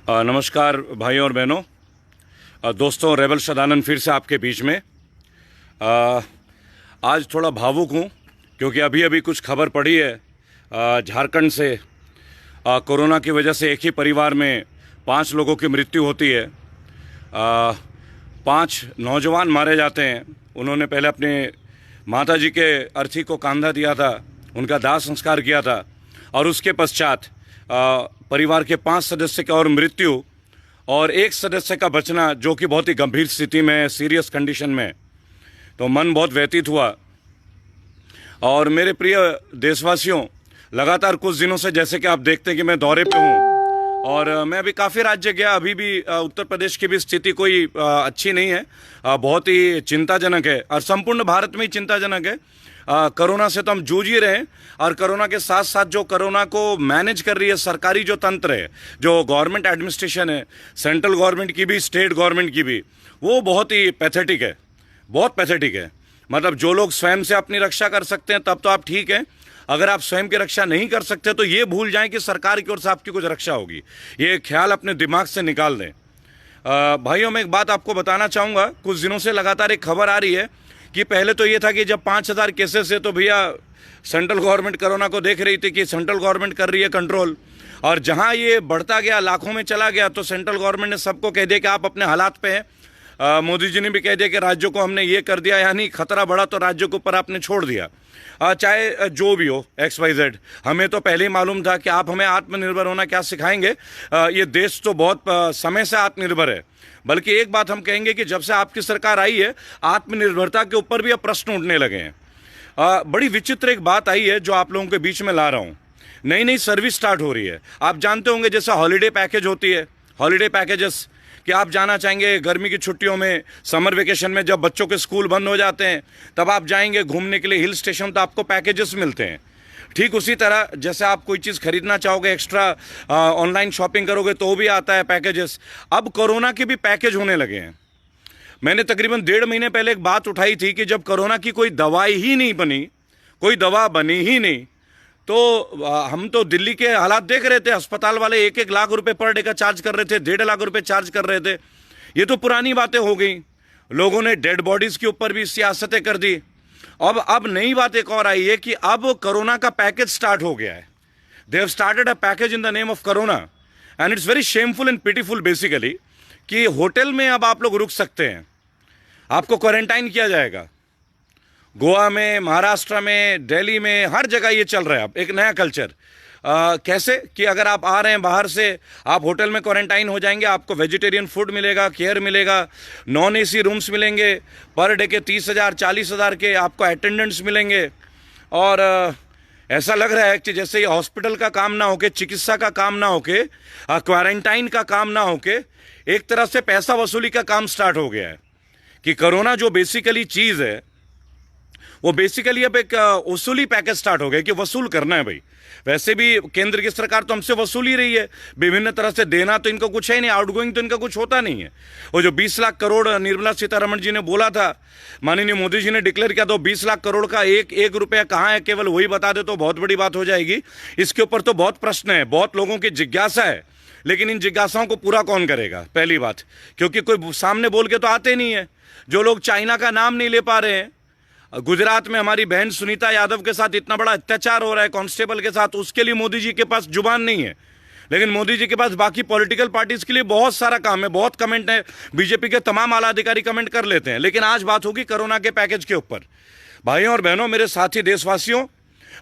नमस्कार भाइयों और बहनों, दोस्तों। रेबल सदानंद फिर से आपके बीच में। आज थोड़ा भावुक हूँ क्योंकि अभी अभी कुछ खबर पड़ी है झारखंड से। कोरोना की वजह से एक ही परिवार में 5 लोगों की मृत्यु होती है। 5 नौजवान मारे जाते हैं। उन्होंने पहले अपने माताजी के अर्थी को कंधा दिया था, उनका दाह संस्कार किया था और उसके पश्चात परिवार के 5 सदस्य की और मृत्यु और 1 सदस्य का बचना, जो कि बहुत ही गंभीर स्थिति में, सीरियस कंडीशन में। तो मन बहुत व्यथित हुआ। और मेरे प्रिय देशवासियों, लगातार कुछ दिनों से, जैसे कि आप देखते हैं कि मैं दौरे पे हूँ और मैं अभी काफ़ी राज्य गया। अभी भी उत्तर प्रदेश की भी स्थिति कोई अच्छी नहीं है, बहुत ही चिंताजनक है और संपूर्ण भारत में ही चिंताजनक है। कोरोना से तो हम जूझ ही रहे हैं और कोरोना के साथ साथ जो कोरोना को मैनेज कर रही है सरकारी जो तंत्र है, जो गवर्नमेंट एडमिनिस्ट्रेशन है, सेंट्रल गवर्नमेंट की भी, स्टेट गवर्नमेंट की भी, वो बहुत ही पैथेटिक है, बहुत पैथेटिक है। मतलब जो लोग स्वयं से अपनी रक्षा कर सकते हैं तब तो आप ठीक हैं, अगर आप स्वयं की रक्षा नहीं कर सकते तो ये भूल जाएं कि सरकार की ओर से आपकी कुछ रक्षा होगी। ये ख्याल अपने दिमाग से निकाल दें। भाइयों, मैं एक बात आपको बताना चाहूँगा। कुछ दिनों से लगातार एक खबर आ रही है कि पहले तो ये था कि जब 5,000 केसेस है तो भैया सेंट्रल गवर्नमेंट कोरोना को देख रही थी कि सेंट्रल गवर्नमेंट कर रही है कंट्रोल, और जहां ये बढ़ता गया, लाखों में चला गया, तो सेंट्रल गवर्नमेंट ने सबको कह दिया कि आप अपने हालात पे हैं। मोदी जी ने भी कह दिया कि राज्यों को हमने ये कर दिया, यानी खतरा बढ़ा तो राज्यों के ऊपर आपने छोड़ दिया। चाहे जो भी हो, XYZ, हमें तो पहले ही मालूम था कि आप हमें आत्मनिर्भर होना क्या सिखाएंगे। ये देश तो बहुत समय से आत्मनिर्भर है। बल्कि एक बात हम कहेंगे कि जब से आपकी सरकार आई है, आत्मनिर्भरता के ऊपर भी अब प्रश्न उठने लगे हैं। बड़ी विचित्र एक बात आई है जो आप लोगों के बीच में ला रहा हूँ। नई नई सर्विस स्टार्ट हो रही है। आप जानते होंगे जैसे हॉलीडे पैकेज होती है, हॉलीडे पैकेजेस, कि आप जाना चाहेंगे गर्मी की छुट्टियों में, समर वेकेशन में, जब बच्चों के स्कूल बंद हो जाते हैं तब आप जाएंगे घूमने के लिए हिल स्टेशन, तो आपको पैकेजेस मिलते हैं। ठीक उसी तरह जैसे आप कोई चीज़ खरीदना चाहोगे, एक्स्ट्रा ऑनलाइन शॉपिंग करोगे तो भी आता है पैकेजेस। अब कोरोना के भी पैकेज होने लगे हैं। मैंने तकरीबन 1.5 महीने पहले एक बात उठाई थी कि जब कोरोना की कोई दवाई ही नहीं बनी, कोई दवा बनी ही नहीं, तो हम तो दिल्ली के हालात देख रहे थे। अस्पताल वाले 1-1 लाख रुपए पर डे का चार्ज कर रहे थे, 1.5 लाख रुपए चार्ज कर रहे थे। ये तो पुरानी बातें हो गई। लोगों ने डेड बॉडीज के ऊपर भी सियासतें कर दी। अब नई बात एक और आई है कि अब कोरोना का पैकेज स्टार्ट हो गया है। They have started a package in the name of corona and it's very shameful and pitiful basically, कि होटल में अब आप लोग रुक सकते हैं, आपको क्वारंटाइन किया जाएगा। गोवा में, महाराष्ट्र में, दिल्ली में, हर जगह ये चल रहा है अब एक नया कल्चर। कैसे कि अगर आप आ रहे हैं बाहर से, आप होटल में क्वारंटाइन हो जाएंगे, आपको वेजिटेरियन फूड मिलेगा, केयर मिलेगा, नॉन AC रूम्स मिलेंगे, पर डे के 30,000 40,000 के आपको अटेंडेंट्स मिलेंगे। और ऐसा लग रहा है कि जैसे ये हॉस्पिटल का काम ना होके, चिकित्सा का काम ना होके, क्वारंटाइन का काम ना होके, एक तरह से पैसा वसूली का काम स्टार्ट हो गया है। कि कोरोना जो बेसिकली चीज़ है, वो बेसिकली अब एक वसूली पैकेज स्टार्ट हो गया कि वसूल करना है भाई। वैसे भी केंद्र की सरकार तो हमसे वसूल ही रही है विभिन्न तरह से। देना तो इनको कुछ है नहीं, आउटगोइंग तो इनका कुछ होता नहीं है। वो जो 20 लाख करोड़ निर्मला सीतारमण जी ने बोला था, माननीय मोदी जी ने डिक्लेयर किया, तो 20 लाख करोड़ का एक रुपया कहाँ है, केवल वही बता दे तो बहुत बड़ी बात हो जाएगी। इसके ऊपर तो बहुत प्रश्न है, बहुत लोगों की जिज्ञासा है, लेकिन इन जिज्ञासाओं को पूरा कौन करेगा, पहली बात। क्योंकि कोई सामने बोल के तो आते नहीं है। जो लोग चाइना का नाम नहीं ले पा रहे हैं, गुजरात में हमारी बहन सुनीता यादव के साथ इतना बड़ा अत्याचार हो रहा है कांस्टेबल के साथ, उसके लिए मोदी जी के पास जुबान नहीं है। लेकिन मोदी जी के पास बाकी पॉलिटिकल पार्टीज के लिए बहुत सारा काम है, बहुत कमेंट है। बीजेपी के तमाम आला अधिकारी कमेंट कर लेते हैं। लेकिन आज बात होगी कोरोना के पैकेज के ऊपर। भाइयों और बहनों, मेरे साथी देशवासियों,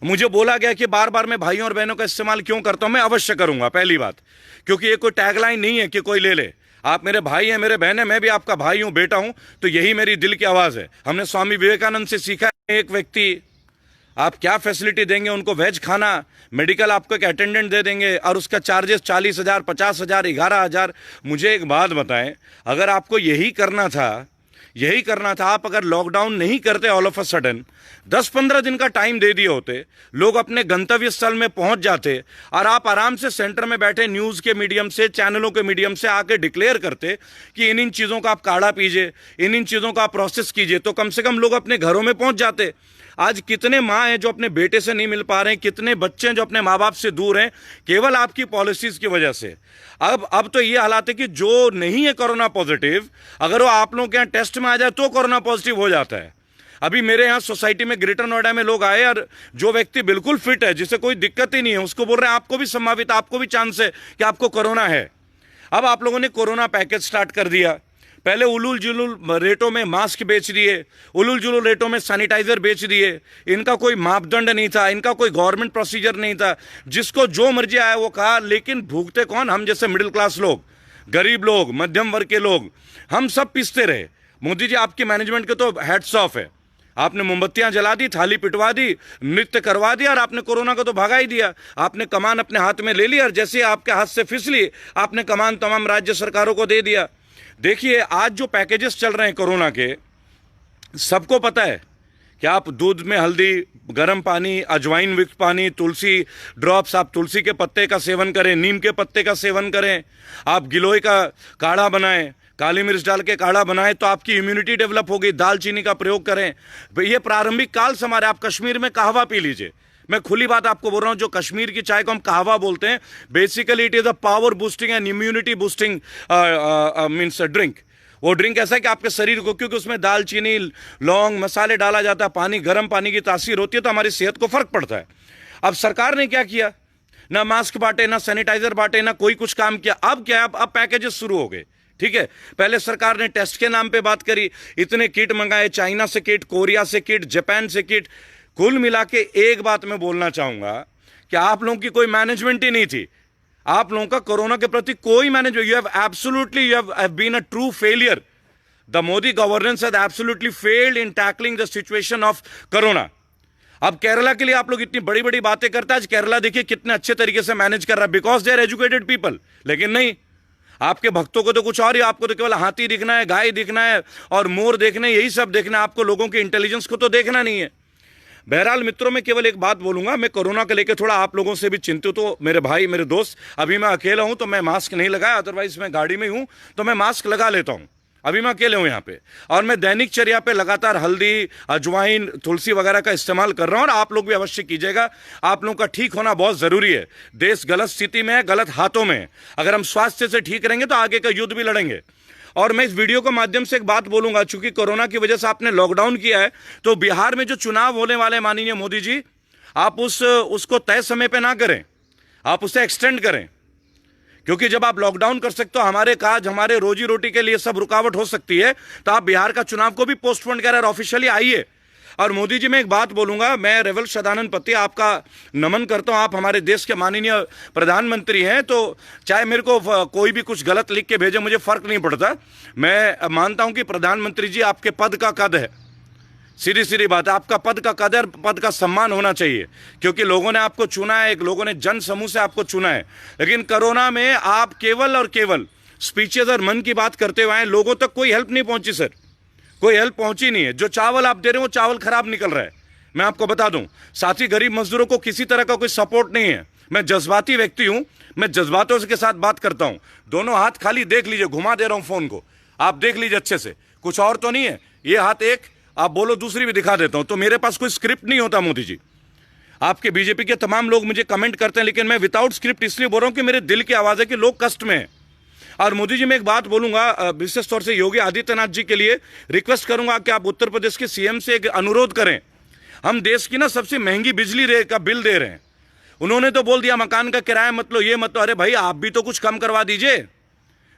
मुझे बोला गया कि बार बार मैं भाइयों और बहनों का इस्तेमाल क्यों करता हूं। मैं अवश्य करूंगा, पहली बात, क्योंकि ये कोई टैगलाइन नहीं है कि कोई ले ले। आप मेरे भाई हैं, मेरे बहन हैं, मैं भी आपका भाई हूं, बेटा हूं, तो यही मेरी दिल की आवाज़ है। हमने स्वामी विवेकानंद से सीखा है, एक व्यक्ति आप क्या फैसिलिटी देंगे उनको, वेज खाना, मेडिकल आपको एक अटेंडेंट दे देंगे और उसका चार्जेस 40,000, 50,000, 11,000। मुझे एक बात बताएं, अगर आपको यही करना था, आप अगर लॉकडाउन नहीं करते ऑल ऑफ अ सडन, 10-15 दिन का टाइम दे दिए होते, लोग अपने गंतव्य स्थल में पहुंच जाते और आप आराम से सेंटर में बैठे न्यूज़ के मीडियम से, चैनलों के मीडियम से आके डिक्लेयर करते कि इन चीज़ों का आप काढ़ा पीजिए, इन चीज़ों का आप प्रोसेस कीजिए, तो कम से कम लोग अपने घरों में पहुंच जाते। आज कितने माँ हैं जो अपने बेटे से नहीं मिल पा रहे हैं, कितने बच्चे हैं जो अपने माँ बाप से दूर हैं, केवल आपकी पॉलिसीज की वजह से। अब तो ये हालात है कि जो नहीं है कोरोना पॉजिटिव, अगर वो आप लोगों के यहाँ टेस्ट में आ जाए तो कोरोना पॉजिटिव हो जाता है। अभी मेरे यहाँ सोसाइटी में ग्रेटर नोएडा में लोग आए और जो व्यक्ति बिल्कुल फिट है, जिसे कोई दिक्कत ही नहीं है, उसको बोल रहे हैं आपको भी संभावित, आपको भी चांस है कि आपको कोरोना है। अब आप लोगों ने कोरोना पैकेज स्टार्ट कर दिया। पहले उलूल जुलूल रेटों में मास्क बेच दिए, उलूल जुलूल रेटों में सैनिटाइजर बेच दिए। इनका कोई मापदंड नहीं था, इनका कोई गवर्नमेंट प्रोसीजर नहीं था, जिसको जो मर्जी आया वो कहा। लेकिन भूखते कौन? हम जैसे मिडिल क्लास लोग, गरीब लोग, मध्यम वर्ग के लोग, हम सब पिसते रहे। मोदी जी, आपकी मैनेजमेंट के तो हैट्स ऑफ है। आपने मोमबत्तियां जला दी, थाली पिटवा दी, नृत्य करवा दिया और आपने कोरोना को तो भगा ही दिया। आपने कमान अपने हाथ में ले ली और जैसे ही आपके हाथ से फिसली, आपने कमान तमाम राज्य सरकारों को दे दिया। देखिए, आज जो पैकेजेस चल रहे हैं कोरोना के, सबको पता है कि आप दूध में हल्दी, गर्म पानी, अजवाइन युक्त पानी, तुलसी ड्रॉप्स, आप तुलसी के पत्ते का सेवन करें, नीम के पत्ते का सेवन करें, आप गिलोय का काढ़ा बनाएं, काली मिर्च डाल के काढ़ा बनाएं तो आपकी इम्यूनिटी डेवलप होगी। दालचीनी का प्रयोग करें। ये प्रारंभिक काल से हमारे, आप कश्मीर में कहवा पी लीजिए। मैं खुली बात आपको बोल रहा हूं, जो कश्मीर की चाय को हम कहवा बोलते हैं, basically it is a power boosting and immunity boosting means drink. वो ड्रिंक ऐसा है कि आपके शरीर को, क्योंकि उसमें दालचीनी, लौंग, मसाले डाला जाता है, पानी, गर्म पानी की तासीर होती है, तो हमारी सेहत को फर्क पड़ता है। अब सरकार ने क्या किया? ना मास्क बांटे, ना सैनिटाइजर बांटे, ना कोई कुछ काम किया। अब क्या है? अब पैकेजेस शुरू हो गए। ठीक है, पहले सरकार ने टेस्ट के नाम पे बात करी, इतने किट मंगाए, चाइना से किट, कोरिया से किट, जापान से किट। कुल मिला के एक बात मैं बोलना चाहूंगा कि आप लोगों की कोई मैनेजमेंट ही नहीं थी। आप लोगों का कोरोना के प्रति कोई management, you have been a true failure. The Modi governance has absolutely failed in tackling the situation of corona. अब केरला के लिए आप लोग इतनी बड़ी बड़ी बातें करते हैं। आज केरला देखिए कितने अच्छे तरीके से मैनेज कर रहा है, because they are educated people. लेकिन नहीं, आपके भक्तों को तो कुछ और ही, आपको तो केवल हाथी दिखना है, गाय दिखना है और मोर देखना है, यही सब देखना है। आपको लोगों के इंटेलिजेंस को तो देखना नहीं है। बहरहाल मित्रों, मैं केवल एक बात बोलूंगा, मैं कोरोना को लेकर थोड़ा आप लोगों से भी चिंतित हूं। मेरे भाई, मेरे दोस्त, अभी मैं अकेला हूं तो मैं मास्क नहीं लगाया, अदरवाइज मैं गाड़ी में हूं तो मैं मास्क लगा लेता हूं। अभी मैं अकेले हूं यहाँ पे, और मैं दैनिक चर्या पे लगातार हल्दी, अजवाइन, तुलसी वगैरह का इस्तेमाल कर रहा हूं, और आप लोग भी अवश्य कीजिएगा। आप लोगों का ठीक होना बहुत जरूरी है। देश गलत स्थिति में है, गलत हाथों में है। अगर हम स्वास्थ्य से ठीक रहेंगे तो आगे का युद्ध भी लड़ेंगे। और मैं इस वीडियो के माध्यम से एक बात बोलूंगा, चूंकि कोरोना की वजह से आपने लॉकडाउन किया है, तो बिहार में जो चुनाव होने वाले हैं माननीय मोदी जी, आप उसको तय समय पे ना करें, आप उसे एक्सटेंड करें। क्योंकि जब आप लॉकडाउन कर सकते हो, हमारे काज, हमारे रोजी रोटी के लिए सब रुकावट हो सकती है, तो आप बिहार का चुनाव को भी पोस्टपोन कर रहे हैं। ऑफिशियली आइए। और मोदी जी, मैं एक बात बोलूंगा, मैं रेवल सदानंद पति आपका नमन करता हूं। आप हमारे देश के माननीय प्रधानमंत्री हैं, तो चाहे मेरे को कोई भी कुछ गलत लिख के भेजे, मुझे फर्क नहीं पड़ता। मैं मानता हूं कि प्रधानमंत्री जी, आपके पद का कद है। सीधी सीधी बात है, आपका पद का कदर, पद का सम्मान होना चाहिए, क्योंकि लोगों ने आपको चुना है, एक लोगों ने जन समूह से आपको चुना है। लेकिन कोरोना में आप केवल और केवल स्पीचेज और मन की बात करते हुए आए, लोगों तक कोई हेल्प नहीं पहुंची सर, कोई हेल्प पहुंची नहीं है। जो चावल आप दे रहे हो, वो चावल खराब निकल रहा है, मैं आपको बता दूं। साथ ही गरीब मजदूरों को किसी तरह का कोई सपोर्ट नहीं है। मैं जज्बाती व्यक्ति हूं, मैं जज्बातों के साथ बात करता हूं। दोनों हाथ खाली देख लीजिए, घुमा दे रहा हूं फोन को, आप देख लीजिए अच्छे से, कुछ और तो नहीं है। ये हाथ एक, आप बोलो दूसरी भी दिखा देता हूं। तो मेरे पास कोई स्क्रिप्ट नहीं होता मोदी जी। आपके बीजेपी के तमाम लोग मुझे कमेंट करते हैं, लेकिन मैं विदाउट स्क्रिप्ट इसलिए बोल रहा हूं कि मेरे दिल की आवाज है कि लोग कष्ट में हैं। और मोदी जी, मैं एक बात बोलूंगा, विशेष तौर से योगी आदित्यनाथ जी के लिए रिक्वेस्ट करूंगा कि आप उत्तर प्रदेश के सीएम से एक अनुरोध करें। हम देश की ना सबसे महंगी बिजली का बिल दे रहे हैं। उन्होंने तो बोल दिया मकान का किराया मत लो, ये मत लो। अरे भाई, आप भी तो कुछ कम करवा दीजिए,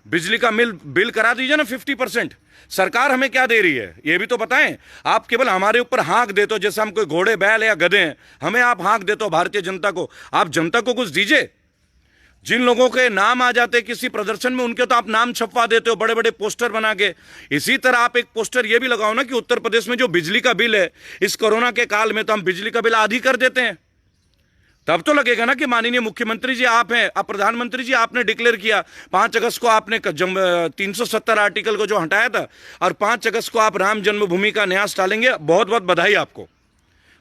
बिजली का बिल करा दीजिए ना 50%। सरकार हमें क्या दे रही है ये भी तो बताएं। आप केवल हमारे ऊपर हाँक देते हो जैसे हम कोई घोड़े, बैल या गधे हैं। हमें आप हाँक देते हो भारतीय जनता को। आप जनता को कुछ दीजिए। जिन लोगों के नाम आ जाते किसी प्रदर्शन में, उनके तो आप नाम छपवा देते हो बड़े बड़े पोस्टर बना के। इसी तरह आप एक पोस्टर ये भी लगाओ ना कि उत्तर प्रदेश में जो बिजली का बिल है, इस कोरोना के काल में तो हम बिजली का बिल आधी कर देते हैं। तब तो लगेगा ना कि माननीय मुख्यमंत्री जी आप हैं, अब प्रधानमंत्री जी आपने डिक्लेयर किया। 5 अगस्त को आपने 370 आर्टिकल को जो हटाया था, और 5 अगस्त को आप राम जन्मभूमि का न्यास डालेंगे। बहुत बहुत बधाई आपको,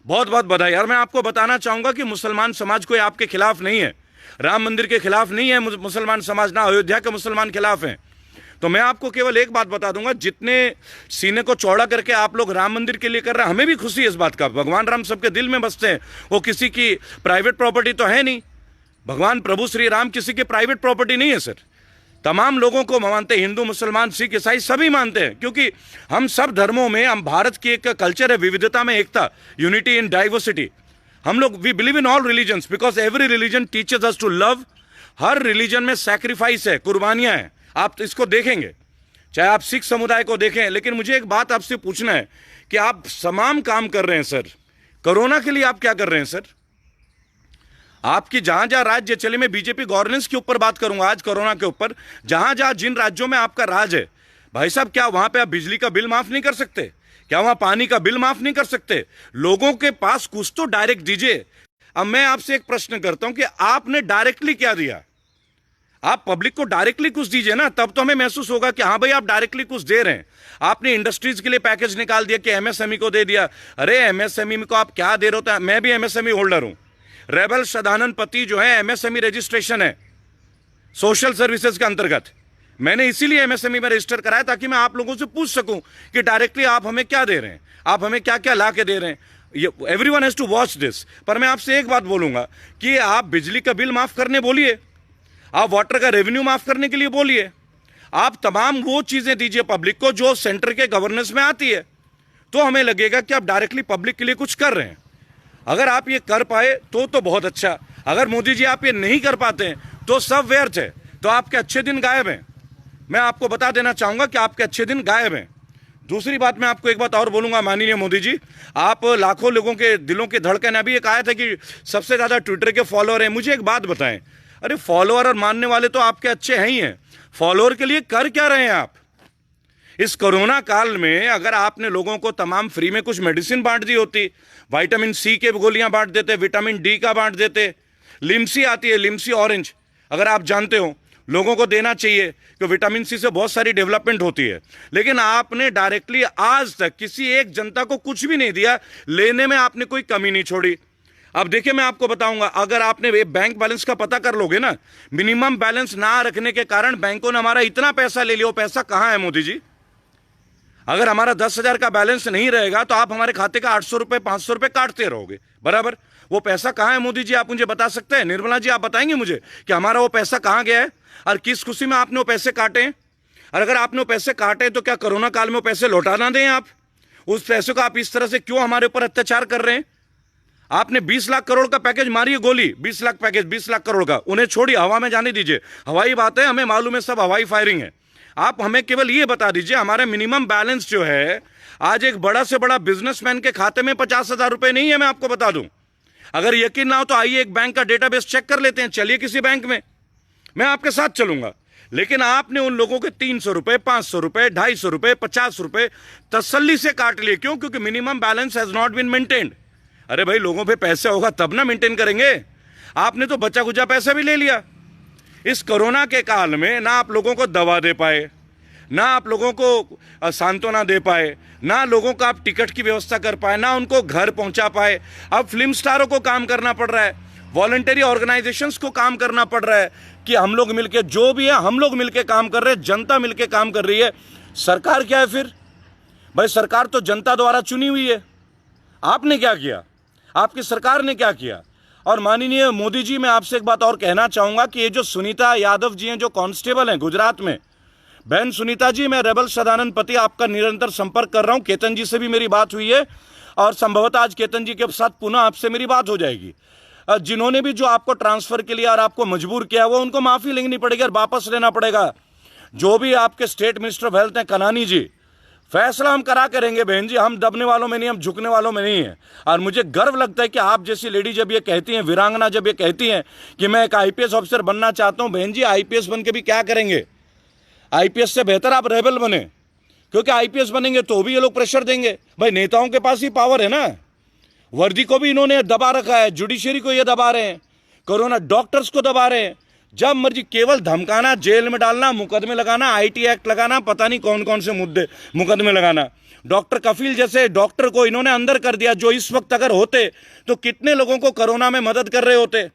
बहुत बहुत बधाई। और मैं आपको बताना चाहूंगा कि मुसलमान समाज कोई आपके खिलाफ नहीं है, राम मंदिर के खिलाफ नहीं है मुसलमान समाज, ना अयोध्या के मुसलमान खिलाफ हैं। तो मैं आपको केवल एक बात बता दूंगा, जितने सीने को चौड़ा करके आप लोग राम मंदिर के लिए कर रहे हैं, हमें भी खुशी है इस बात का। भगवान राम सबके दिल में बसते हैं, वो किसी की प्राइवेट प्रॉपर्टी तो है नहीं। भगवान प्रभु श्री राम किसी की प्राइवेट प्रॉपर्टी नहीं है सर। तमाम लोगों को मानते, हिंदू मुसलमान सिख ईसाई सभी मानते हैं, क्योंकि हम सब धर्मों में, हम भारत की एक कल्चर है विविधता में एकता, यूनिटी इन डाइवर्सिटी। हम लोग we believe in all religions because every religion teachers us to love. हर रिलीजन में सैक्रिफाइस है, कुर्बानियां हैं। आप तो इसको देखेंगे, चाहे आप सिख समुदाय को देखें। लेकिन मुझे एक बात आपसे पूछना है कि आप तमाम काम कर रहे हैं सर, कोरोना के लिए आप क्या कर रहे हैं सर? आपकी जहां जहां राज्य चले, मैं बीजेपी गवर्नेंस के ऊपर बात करूंगा आज, कोरोना के ऊपर, जहां जहां जिन राज्यों में आपका राज है, भाई साहब, क्या वहां पे आप बिजली का बिल माफ नहीं कर सकते? क्या वहां पानी का बिल माफ नहीं कर सकते? लोगों के पास कुछ तो डायरेक्ट दीजिए। अब मैं आपसे एक प्रश्न करता हूं कि आपने डायरेक्टली क्या दिया? आप पब्लिक को डायरेक्टली कुछ दीजिए ना, तब तो हमें महसूस होगा कि हाँ भाई आप डायरेक्टली कुछ दे रहे हैं। आपने इंडस्ट्रीज के लिए पैकेज निकाल दिया कि एमएसएमई को दे दिया। अरे एमएसएमई को आप क्या दे रहे हो? मैं भी एमएसएमई होल्डर हूं। रेबल सदानंद पति जो है एमएसएमई रजिस्ट्रेशन है सोशल सर्विसेज के अंतर्गत। मैंने इसीलिए एमएसएमई में रजिस्टर कराया ताकि मैं आप लोगों से पूछ सकूं कि डायरेक्टली आप हमें क्या दे रहे हैं, आप हमें क्या क्या ला के दे रहे हैं। Everyone has to watch this. पर मैं आपसे एक बात बोलूंगा कि आप बिजली का बिल माफ करने बोलिए, आप वाटर का रेवेन्यू माफ करने के लिए बोलिए, आप तमाम वो चीजें दीजिए पब्लिक को जो सेंटर के गवर्नेंस में आती है, तो हमें लगेगा कि आप डायरेक्टली पब्लिक के लिए कुछ कर रहे हैं। अगर आप ये कर पाए तो बहुत अच्छा। अगर मोदी जी आप ये नहीं कर पाते हैं तो सब व्यर्थ है, तो आपके अच्छे दिन गायब हैं। मैं आपको बता देना चाहूंगा कि आपके अच्छे दिन गायब हैं। दूसरी बात, मैं आपको एक बात और बोलूंगा, माननीय मोदी जी, आप लाखों लोगों के दिलों के धड़कन, अभी एक आया था कि सबसे ज्यादा ट्विटर के फॉलोअर हैं। मुझे एक बात बताएं, अरे फॉलोअर और मानने वाले तो आपके अच्छे हैं ही हैं, फॉलोअर के लिए कर क्या रहे हैं आप? इस कोरोना काल में अगर आपने लोगों को तमाम फ्री में कुछ मेडिसिन बांट दी होती, विटामिन सी के गोलियां बांट देते, विटामिन डी का बांट देते, लिम्सी आती है, लिम्सी ऑरेंज, अगर आप जानते हो, लोगों को देना चाहिए कि विटामिन सी से बहुत सारी डेवलपमेंट होती है। लेकिन आपने डायरेक्टली आज तक किसी एक जनता को कुछ भी नहीं दिया, लेने में आपने कोई कमी नहीं छोड़ी। अब देखिए, मैं आपको बताऊंगा, अगर आपने बैंक बैलेंस का पता कर लोगे ना, मिनिमम बैलेंस ना रखने के कारण बैंकों ने हमारा इतना पैसा ले लिया, वो पैसा कहां है मोदी जी? अगर हमारा 10,000 का बैलेंस नहीं रहेगा तो आप हमारे खाते का 800 रुपए 500 रुपए काटते रहोगे, बराबर। वो पैसा कहां है मोदी जी, आप मुझे बता सकते हैं? निर्मला जी, आप बताएंगे मुझे कि हमारा वो पैसा कहां गया है और किस खुशी में आपने वो पैसे काटे? और अगर आपने वो पैसे काटे तो क्या कोरोना काल में वो पैसे लौटा ना दें आप? उस पैसे को आप इस तरह से क्यों हमारे ऊपर अत्याचार कर रहे हैं? आपने 20 लाख करोड़ का पैकेज मारी है गोली, 20 लाख पैकेज, 20 लाख करोड़ का, उन्हें छोड़िए, हवा में जाने दीजिए। हवाई बात है, हमें मालूम है, सब हवाई फायरिंग है। आप हमें केवल ये बता दीजिए, हमारे मिनिमम बैलेंस जो है, आज एक बड़ा से बड़ा बिजनेसमैन के खाते में 50,000 रुपए नहीं है, मैं आपको बता दूं। अगर यकीन ना हो तो आइए एक बैंक का डेटाबेस चेक कर लेते हैं, चलिए किसी बैंक में, मैं आपके साथ चलूंगा। लेकिन आपने उन लोगों के 300 रुपए, 500 रुपए, 250 रुपए, 50 रुपए तसल्ली से काट लिए। क्यों? क्योंकि minimum balance has not been maintained. अरे भाई, लोगों पे पैसे होगा तब ना मेंटेन करेंगे। आपने तो बचा खुचा पैसा भी ले लिया। इस कोरोना के काल में ना आप लोगों को दवा दे पाए, ना आप लोगों को सांत्वना दे पाए, ना लोगों का आप टिकट की व्यवस्था कर पाए, ना उनको घर पहुंचा पाए। अब फिल्म स्टारों को काम करना पड़ रहा है, वॉलंटरी ऑर्गेनाइजेशंस को काम करना पड़ रहा है कि हम लोग मिलके, जो भी है हम लोग मिलके काम कर रहे हैं, जनता मिलके काम कर रही है। सरकार क्या है फिर? भाई सरकार तो जनता द्वारा चुनी हुई है। आपने क्या किया? आपकी सरकार ने क्या किया? और माननीय मोदी जी, मैं आपसे एक बात और कहना चाहूंगा कि ये जो सुनीता यादव जी हैं, जो कांस्टेबल हैं गुजरात में, बहन सुनीता जी, मैं रेबल सदानंद पति आपका निरंतर संपर्क कर रहा हूं। केतन जी से भी मेरी बात हुई है और संभवतः आज केतन जी के साथ पुनः आपसे मेरी बात हो जाएगी। जिन्होंने भी जो आपको ट्रांसफर के लिए और आपको मजबूर किया, वो उनको माफी लेनी पड़ेगी और वापस लेना पड़ेगा। जो भी आपके स्टेट मिनिस्टर ऑफ हेल्थ हैं कनानी जी, फैसला हम करा करेंगे बहन जी, हम दबने वालों में नहीं, हम झुकने वालों में नहीं है। और मुझे गर्व लगता है कि आप जैसी लेडी जब ये कहती हैं, वीरांगना जब ये कहती हैं कि मैं एक आईपीएस ऑफिसर बनना चाहता हूं, बहन जी आईपीएस बन के भी क्या करेंगे? आईपीएस से बेहतर आप रेबल बने, क्योंकि आईपीएस बनेंगे तो भी ये लोग प्रेशर देंगे। भाई नेताओं के पास ही पावर है ना, वर्दी को भी इन्होंने दबा रखा है, जुडिशरी को ये दबा रहे हैं, कोरोना डॉक्टर्स को दबा रहे हैं। जब मर्जी केवल धमकाना, जेल में डालना, मुकदमे लगाना, आईटी एक्ट लगाना, पता नहीं कौन कौन से मुद्दे मुकदमे लगाना। डॉक्टर कफील जैसे डॉक्टर को इन्होंने अंदर कर दिया, जो इस वक्त अगर होते तो कितने लोगों को कोरोना में मदद कर रहे होते।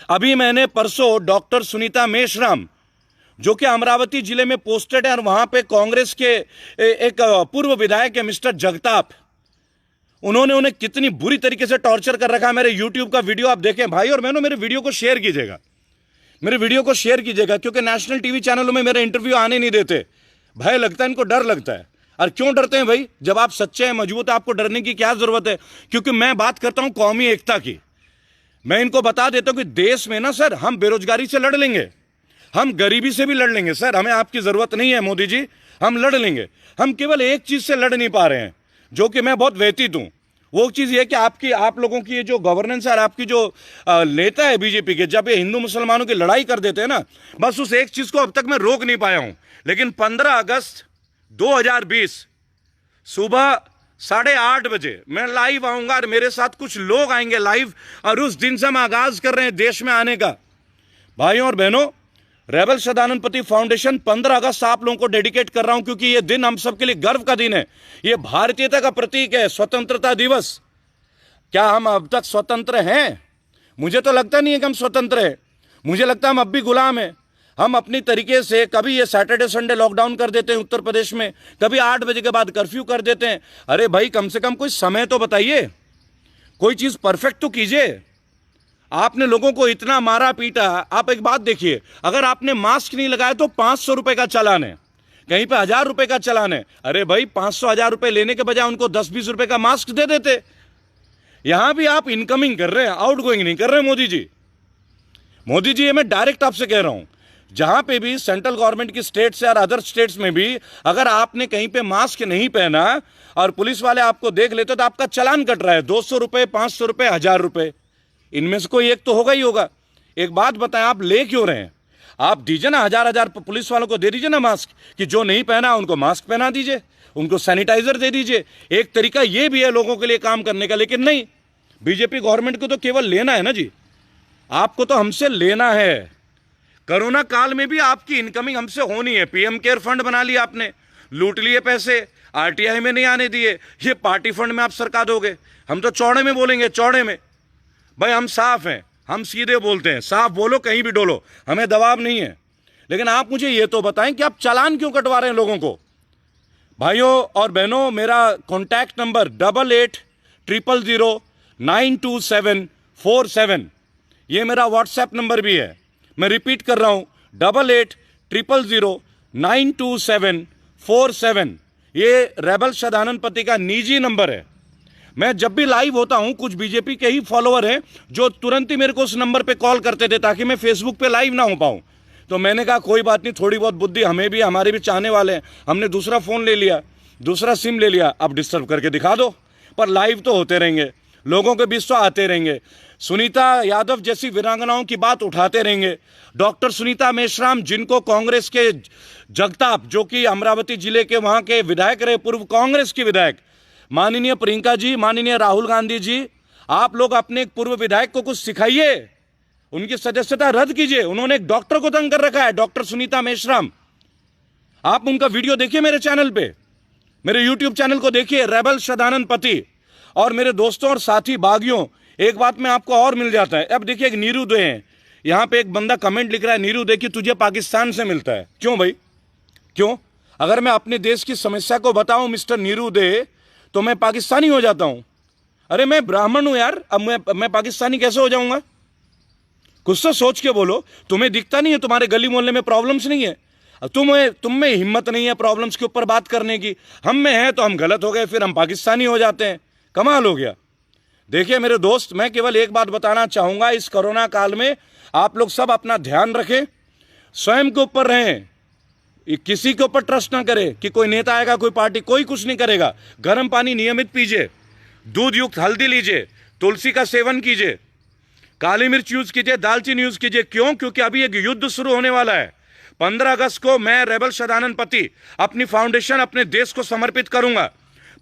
अभी मैंने परसों डॉक्टर सुनीता मेश्राम, जो कि अमरावती जिले में पोस्टेड है, और वहां पे कांग्रेस के एक पूर्व विधायक है मिस्टर जगताप, उन्होंने उन्हें कितनी बुरी तरीके से टॉर्चर कर रखा है। मेरे यूट्यूब का वीडियो आप देखें भाई और बहनों, मेरे वीडियो को शेयर कीजिएगा, मेरे वीडियो को शेयर कीजिएगा, क्योंकि नेशनल टीवी चैनलों में मेरे इंटरव्यू आने नहीं देते। भय लगता है इनको, डर लगता है। और क्यों डरते हैं भाई? जब आप सच्चे हैं, मजबूत है, आपको डरने की क्या जरूरत है? क्योंकि मैं बात करता हूं कौमी एकता की। मैं इनको बता देता हूं कि देश में ना सर, हम बेरोजगारी से लड़ लेंगे, हम गरीबी से भी लड़ लेंगे सर, हमें आपकी जरूरत नहीं है मोदी जी, हम लड़ लेंगे। हम केवल एक चीज से लड़ नहीं पा रहे हैं, जो कि मैं बहुत व्यतीत हूं। वो चीज ये कि आप लोगों की ये जो गवर्नेंस है और आपकी जो नेता है बीजेपी के, जब ये हिंदू मुसलमानों की लड़ाई कर देते हैं ना, बस उस एक चीज को अब तक मैं रोक नहीं पाया हूं। लेकिन 15 अगस्त 2020 सुबह 8:30 बजे मैं लाइव आऊंगा और मेरे साथ कुछ लोग आएंगे लाइव, और उस दिन से हम आगाज कर रहे हैं देश में आने का। भाइयों और बहनों, रेबल सदानंद पति फाउंडेशन 15 अगस्त आप लोगों को डेडिकेट कर रहा हूं, क्योंकि यह दिन हम सबके लिए गर्व का दिन है। यह भारतीयता का प्रतीक है, स्वतंत्रता दिवस। क्या हम अब तक स्वतंत्र हैं? मुझे तो लगता नहीं है कि हम स्वतंत्र हैं। मुझे लगता है हम अब भी गुलाम हैं। हम अपनी तरीके से कभी ये सैटरडे संडे लॉकडाउन कर देते हैं उत्तर प्रदेश में, कभी 8 बजे के बाद कर्फ्यू कर देते हैं। अरे भाई, कम से कम कोई समय तो बताइए, कोई चीज परफेक्ट तो कीजिए। आपने लोगों को इतना मारा पीटा। आप एक बात देखिए, अगर आपने मास्क नहीं लगाया तो 500 रुपए का चालान है, कहीं पे 1000 रुपए का चालान है। अरे भाई, 500-1000 रुपए लेने के बजाय उनको 10-20 रुपए का मास्क दे देते। यहां भी आप इनकमिंग कर रहे हैं, आउटगोइंग नहीं कर रहे। मोदी जी, मोदी जी, ये मैं डायरेक्ट आपसे कह रहा हूं, जहां पे भी सेंट्रल गवर्नमेंट की स्टेट्स और अदर स्टेट्स में भी अगर आपने कहीं पे मास्क नहीं पहना और पुलिस वाले आपको देख लेते तो आपका चालान कट रहा है 200 रुपए, 500 रुपए, 1000 रुपए। इनमें से कोई एक तो होगा ही होगा। एक बात बताएं, आप ले क्यों रहे हैं? आप दीजिए ना, 1000 पुलिस वालों को दे दीजिए ना मास्क, कि जो नहीं पहना उनको मास्क पहना दीजिए, उनको सैनिटाइजर दे दीजिए। एक तरीका ये भी है लोगों के लिए काम करने का। लेकिन नहीं, बीजेपी गवर्नमेंट को तो केवल लेना है ना जी, आपको तो हमसे लेना है। कोरोना काल में भी आपकी इनकमिंग हमसे होनी है। पीएम केयर फंड बना लिया आपने, लूट लिए पैसे, आरटीआई में नहीं आने दिए, ये पार्टी फंड में आप सरकार दोगे। हम तो चौड़े में बोलेंगे, चौड़े में। भाई हम साफ हैं, हम सीधे बोलते हैं, साफ बोलो, कहीं भी डोलो, हमें दबाव नहीं है। लेकिन आप मुझे ये तो बताएं कि आप चालान क्यों कटवा रहे हैं लोगों को? भाइयों और बहनों, मेरा कॉन्टैक्ट नंबर 8800092747, ये मेरा व्हाट्सएप नंबर भी है। मैं रिपीट कर रहा हूं, 8800092747। ये रेबल सदानंद पति का निजी नंबर है। मैं जब भी लाइव होता हूं, कुछ बीजेपी के ही फॉलोअर हैं जो तुरंत ही मेरे को उस नंबर पे कॉल करते थे ताकि मैं फेसबुक पे लाइव ना हो पाऊं। तो मैंने कहा कोई बात नहीं, थोड़ी बहुत बुद्धि हमें भी, हमारे भी चाहने वाले हैं। हमने दूसरा फोन ले लिया, दूसरा सिम ले लिया। अब डिस्टर्ब करके दिखा दो, पर लाइव तो होते रहेंगे, लोगों के बीच तो आते रहेंगे। सुनीता यादव जैसी वीरांगनाओं की बात उठाते रहेंगे। डॉक्टर सुनीता मेश्राम, जिनको कांग्रेस के जगताप, जो कि अमरावती जिले के वहां के विधायक रहे, पूर्व कांग्रेस की विधायक, माननीय प्रियंका जी, माननीय राहुल गांधी जी, आप लोग अपने एक पूर्व विधायक को कुछ सिखाइए, उनकी सदस्यता रद्द कीजिए। उन्होंने एक डॉक्टर को तंग कर रखा है, डॉक्टर सुनीता मेश्राम। आप उनका वीडियो देखिए मेरे चैनल पे, मेरे यूट्यूब चैनल को देखिए, रेबल सदानंद पति। और मेरे दोस्तों और साथी बागियों, एक बात में आपको और मिल जाता है। अब देखिए, एक नीरू दे हैं, यहां पे एक बंदा कमेंट लिख रहा है, नीरू दे कि तुझे पाकिस्तान से मिलता है। क्यों भाई, क्यों? अगर मैं अपने देश की समस्या को बताऊं मिस्टर नीरू दे, तो मैं पाकिस्तानी हो जाता हूं। अरे मैं ब्राह्मण हूं यार, अब मैं पाकिस्तानी कैसे हो जाऊंगा? कुछ तो सोच के बोलो। तुम्हें दिखता नहीं है तुम्हारे गली मोहल्ले में प्रॉब्लम्स नहीं है? तुम में हिम्मत नहीं है प्रॉब्लम्स के ऊपर बात करने की। हम में है तो हम गलत हो गए, फिर हम पाकिस्तानी हो जाते हैं। कमाल हो गया। देखिए मेरे दोस्त, मैं केवल एक बात बताना चाहूंगा, इस कोरोना काल में आप लोग सब अपना ध्यान रखें, स्वयं के ऊपर रहें, किसी के ऊपर ट्रस्ट ना करें कि कोई नेता आएगा, कोई पार्टी, कोई कुछ नहीं करेगा। गर्म पानी नियमित पीजिए, दूध युक्त हल्दी लीजिए, तुलसी का सेवन कीजिए, काली मिर्च यूज कीजिए, दालचीनी यूज कीजिए। क्यों? क्योंकि अभी एक युद्ध शुरू होने वाला है। 15 अगस्त को मैं रेबल सदानंद पति अपनी फाउंडेशन अपने देश को समर्पित करूंगा।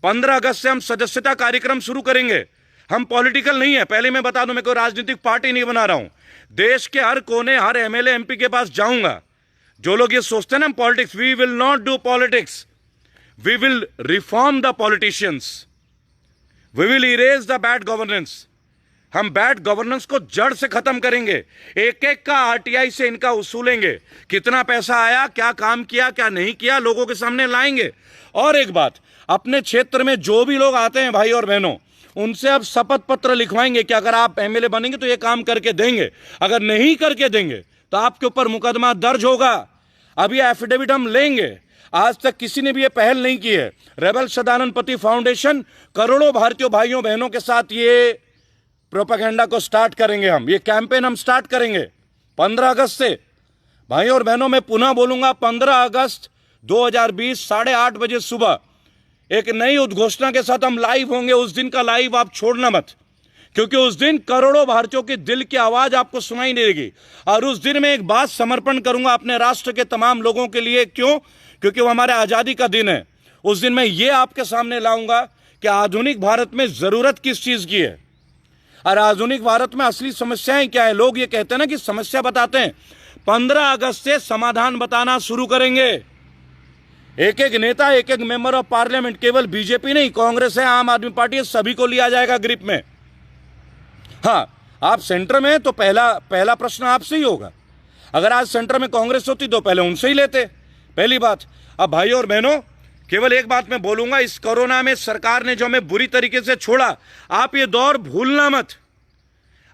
15 अगस्त से हम सदस्यता कार्यक्रम शुरू करेंगे। हम पॉलिटिकल नहीं है, पहले मैं बता दूं, मैं कोई राजनीतिक पार्टी नहीं बना रहा हूं। देश के हर कोने, हर एमएलए एमपी के पास जाऊंगा। जो लोग ये सोचते हैं ना politics, we will not do politics, we will reform the politicians, we will erase the bad governance, हम बैड गवर्नेंस को जड़ से खत्म करेंगे। एक एक का आरटीआई से इनका वसूलेंगे, कितना पैसा आया, क्या काम किया, क्या नहीं किया, लोगों के सामने लाएंगे। और एक बात, अपने क्षेत्र में जो भी लोग आते हैं भाई और बहनों, उनसे अब शपथ पत्र लिखवाएंगे कि अगर आप एमएलए बनेंगे तो ये काम करके देंगे, अगर नहीं करके देंगे तो आपके ऊपर मुकदमा दर्ज होगा। अभी एफिडेविट हम लेंगे। आज तक किसी ने भी ये पहल नहीं की है। रेबल सदानंद पति फाउंडेशन करोड़ों भारतीय भाइयों बहनों के साथ ये प्रोपेगेंडा को स्टार्ट करेंगे। हम ये कैंपेन हम स्टार्ट करेंगे 15 अगस्त से। भाइयों और बहनों, मैं पुनः बोलूंगा, 15 अगस्त 2020 8:30 बजे सुबह एक नई उद्घोषणा के साथ हम लाइव होंगे। उस दिन का लाइव आप छोड़ना मत, क्योंकि उस दिन करोड़ों भारतीयों की दिल की आवाज आपको सुनाई देगी। और उस दिन मैं एक बात समर्पण करूंगा अपने राष्ट्र के तमाम लोगों के लिए। क्यों? क्योंकि वो हमारे आजादी का दिन है। उस दिन मैं ये आपके सामने लाऊंगा कि आधुनिक भारत में जरूरत किस चीज की है और आधुनिक भारत में असली समस्याएं क्या है। लोग ये कहते हैं ना कि समस्या बताते हैं। 15 अगस्त से समाधान बताना शुरू करेंगे। एक एक नेता, एक एक मेंबर ऑफ पार्लियामेंट, केवल बीजेपी नहीं, कांग्रेस है, आम आदमी पार्टी है, सभी को लिया जाएगा ग्रिप में। हाँ, आप सेंटर में हैं तो पहला प्रश्न आपसे ही होगा। अगर आज सेंटर में कांग्रेस होती तो पहले उनसे ही लेते, पहली बात। अब भाइयों और बहनों, केवल एक बात मैं बोलूंगा, इस कोरोना में सरकार ने जो हमें बुरी तरीके से छोड़ा, आप ये दौर भूलना मत।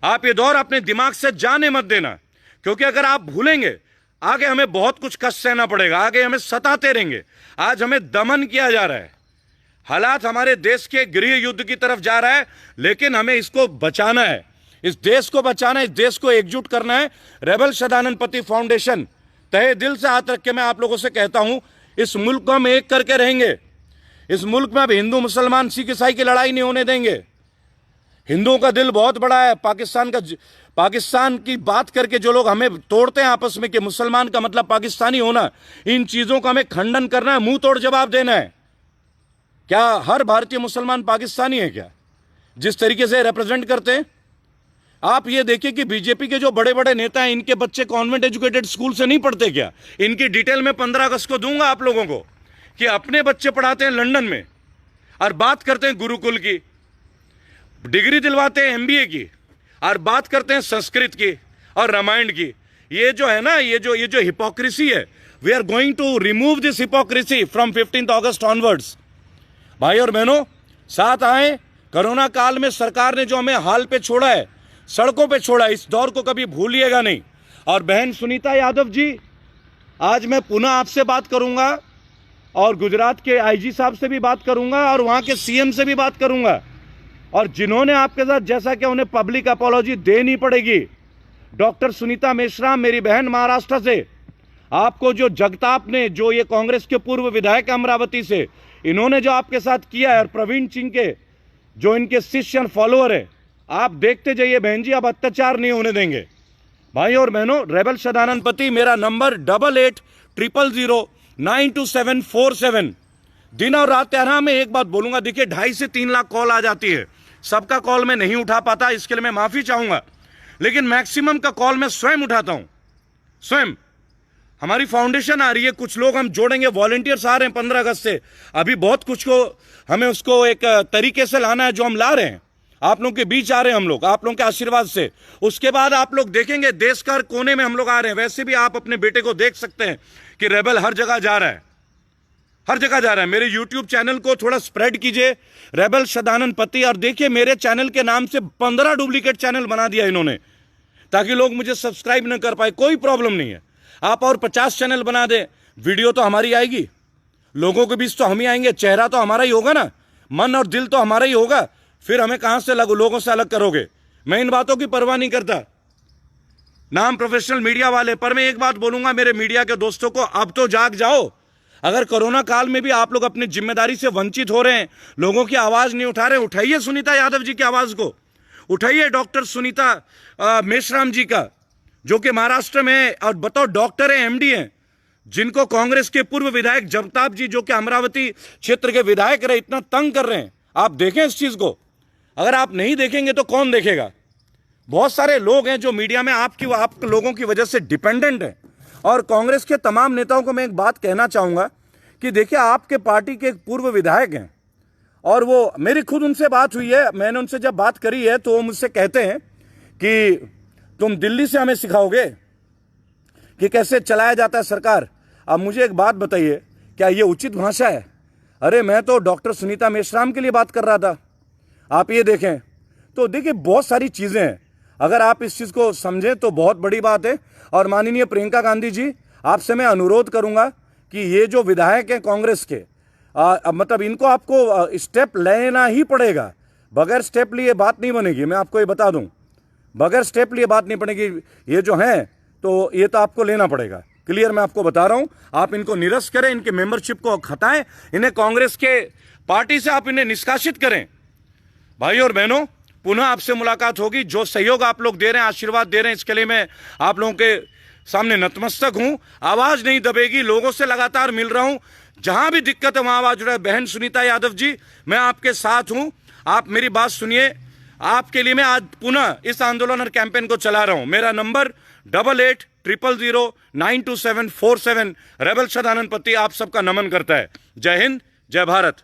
आप ये दौर अपने दिमाग से जाने मत देना, क्योंकि अगर आप भूलेंगे आगे हमें बहुत कुछ कष्ट सहना पड़ेगा। आगे हमें सताते रहेंगे। आज हमें दमन किया जा रहा है। हालात हमारे देश के गृह युद्ध की तरफ जा रहा है, लेकिन हमें इसको बचाना है, इस देश को बचाना है, इस देश को एकजुट करना है। रेबल सदानंद पति फाउंडेशन तहे दिल से हाथ रख के मैं आप लोगों से कहता हूं, इस मुल्क को हम एक करके रहेंगे। इस मुल्क में अब हिंदू मुसलमान सिख ईसाई की लड़ाई नहीं होने देंगे। हिंदुओं का दिल बहुत बड़ा है। पाकिस्तान की बात करके जो लोग हमें तोड़ते हैं आपस में कि मुसलमान का मतलब पाकिस्तानी होना, इन चीजों का हमें खंडन करना है, मुंह तोड़ जवाब देना है। क्या हर भारतीय मुसलमान पाकिस्तानी है क्या? जिस तरीके से रिप्रेजेंट करते हैं आप ये देखिए कि बीजेपी के जो बड़े बड़े नेता हैं, इनके बच्चे कॉन्वेंट एजुकेटेड स्कूल से नहीं पढ़ते क्या? इनकी डिटेल में 15 अगस्त को दूंगा आप लोगों को कि अपने बच्चे पढ़ाते हैं लंदन में और बात करते हैं गुरुकुल की, डिग्री दिलवाते हैं एमबीए की, और बात करते हैं संस्कृत की और रामायण की। ये जो है ना, ये जो हिपोक्रेसी है, we are going to remove this hypocrisy from 15 August onwards. भाई और बहनों, साथ आए। कोरोना काल में सरकार ने जो हमें हाल पे छोड़ा है, सड़कों पे छोड़ा, इस दौर को कभी भूलिएगा नहीं। और बहन सुनीता यादव जी, आज मैं पुनः आपसे बात करूंगा और गुजरात के आईजी साहब से भी बात करूंगा और वहां के सीएम से भी बात करूंगा। और जिन्होंने आपके साथ, जैसा कि उन्हें पब्लिक अपॉलॉजी देनी पड़ेगी, डॉक्टर सुनीता मेश्राम, मेरी बहन महाराष्ट्र से, आपको जो जगताप ने, जो ये कांग्रेस के पूर्व विधायक अमरावती से, इन्होंने जो आपके साथ किया है, और प्रवीण सिंह के जो इनके शिष्य और फॉलोअर है, आप देखते जाइए बहन जी, अब अत्याचार नहीं होने देंगे। भाई और बहनों, रेबल सदानंद पति, मेरा नंबर 8800092747। दिन और रात तैयार। मैं एक बात बोलूंगा, देखिए 2.5 से 3 लाख कॉल आ जाती है, सबका कॉल मैं नहीं उठा पाता, इसके लिए मैं माफी चाहूंगा, लेकिन मैक्सिमम का कॉल मैं स्वयं उठाता हूं। स्वयं हमारी फाउंडेशन आ रही है, कुछ लोग हम जोड़ेंगे, वॉलंटियर्स आ रहे हैं 15 अगस्त से। अभी बहुत कुछ को हमें उसको एक तरीके से लाना है, जो हम ला रहे हैं, आप लोगों के बीच आ रहे हैं हम लोग, आप लोगों के आशीर्वाद से। उसके बाद आप लोग देखेंगे देश का हर कोने में हम लोग आ रहे हैं। वैसे भी आप अपने बेटे को देख सकते हैं कि रेबल हर जगह जा रहा है, हर जगह जा रहा है। मेरे YouTube चैनल को थोड़ा स्प्रेड कीजिए, रेबल सदानंद पति। और देखिए, मेरे चैनल के नाम से 15 डुप्लीकेट चैनल बना दिया इन्होंने, ताकि लोग मुझे सब्सक्राइब न कर पाए। कोई प्रॉब्लम नहीं है, आप और 50 चैनल बना दे, वीडियो तो हमारी आएगी, लोगों के बीच तो हम ही आएंगे, चेहरा तो हमारा ही होगा ना, मन और दिल तो हमारा ही होगा। फिर हमें कहां से लोगों से अलग करोगे? मैं इन बातों की परवाह नहीं करता, नाम प्रोफेशनल मीडिया वाले। पर मैं एक बात बोलूंगा मेरे मीडिया के दोस्तों को, अब तो जाग जाओ। अगर कोरोना काल में भी आप लोग अपनी जिम्मेदारी से वंचित हो रहे हैं, लोगों की आवाज नहीं उठा रहे, उठाइए सुनीता यादव जी की आवाज को, उठाइए डॉक्टर सुनीता मेश्राम जी का, जो कि महाराष्ट्र में और बताओ डॉक्टर है, एमडी हैं, जिनको कांग्रेस के पूर्व विधायक जगताप जी, जो कि अमरावती क्षेत्र के विधायक रहे, इतना तंग कर रहे हैं। आप देखें इस चीज को। अगर आप नहीं देखेंगे तो कौन देखेगा? बहुत सारे लोग हैं जो मीडिया में आप लोगों की वजह से डिपेंडेंट हैं। और कांग्रेस के तमाम नेताओं को मैं एक बात कहना चाहूंगा कि देखिए, आपके पार्टी के एक पूर्व विधायक हैं और वो मेरी खुद उनसे बात हुई है, मैंने उनसे जब बात करी है तो वो मुझसे कहते हैं कि तुम दिल्ली से हमें सिखाओगे कि कैसे चलाया जाता है सरकार। अब मुझे एक बात बताइए, क्या ये उचित भाषा है? अरे मैं तो डॉक्टर सुनीता मेश्राम के लिए बात कर रहा था। आप ये देखें तो देखिए बहुत सारी चीज़ें हैं, अगर आप इस चीज़ को समझें तो बहुत बड़ी बात है। और माननीय प्रियंका गांधी जी, आपसे मैं अनुरोध करूंगा कि ये जो विधायक हैं कांग्रेस के, मतलब इनको आपको स्टेप लेना ही पड़ेगा। बगैर स्टेप लिए बात नहीं बनेगी, मैं आपको ये बता दूं, बगैर स्टेप लिए बात नहीं बनेगी। ये जो हैं तो ये तो आपको लेना पड़ेगा, क्लियर मैं आपको बता रहा हूं। आप इनको निरस्त करें, इनके मेंबरशिप को हटाएं, इन्हें कांग्रेस के पार्टी से आप इन्हें निष्कासित करें। भाई और बहनों, पुनः आपसे मुलाकात होगी। जो सहयोग आप लोग दे रहे हैं, आशीर्वाद दे रहे हैं, इसके लिए मैं आप लोगों के सामने नतमस्तक हूं। आवाज नहीं दबेगी, लोगों से लगातार मिल रहा हूं, जहां भी दिक्कत है वहां आवाज उठाए। बहन सुनीता यादव जी, मैं आपके साथ हूं, आप मेरी बात सुनिए। आपके लिए मैं आज पुनः इस आंदोलन और कैंपेन को चला रहा हूं। मेरा नंबर 8800092747। रेबल सदानंद पति आप सबका नमन करता है। जय हिंद, जय भारत।